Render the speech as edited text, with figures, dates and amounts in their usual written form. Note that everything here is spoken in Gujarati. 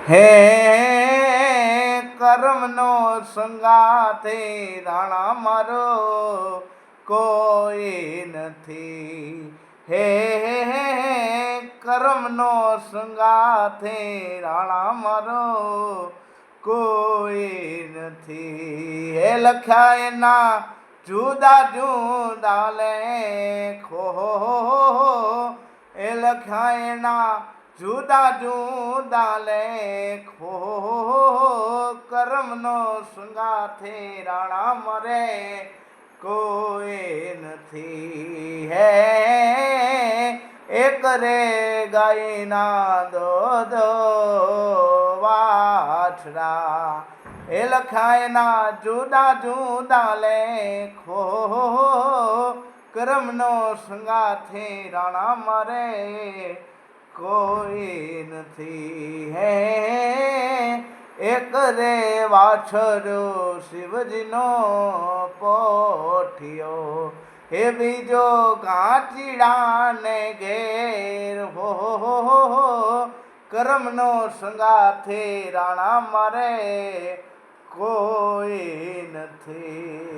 હે કર્મનો સંગાથે રાણા મારો કોઈ નથી. હે કર્મનો સંગાથે રાણા મારો કોઈ નથી. હે લખ્યા એના જુદા જુદા લેખો, એ લખ્યા એના જુદા જુદા લેખો, કર્મનો સંગાથે રાણા મરે કોઈ નથી. હે એક રે ગાયના દો વાછડા, એ લખાયના જુદા જુદા લેખો, કર્મનો સંગાથે રાણા મારે કોઈ નથી. હે એક રે વાછરો શિવજીનો પોઠિયો, હે બીજો કાચીડાને ઘેર, હો કર્મનો સંગાથે રાણા મારે કોઈ નથી.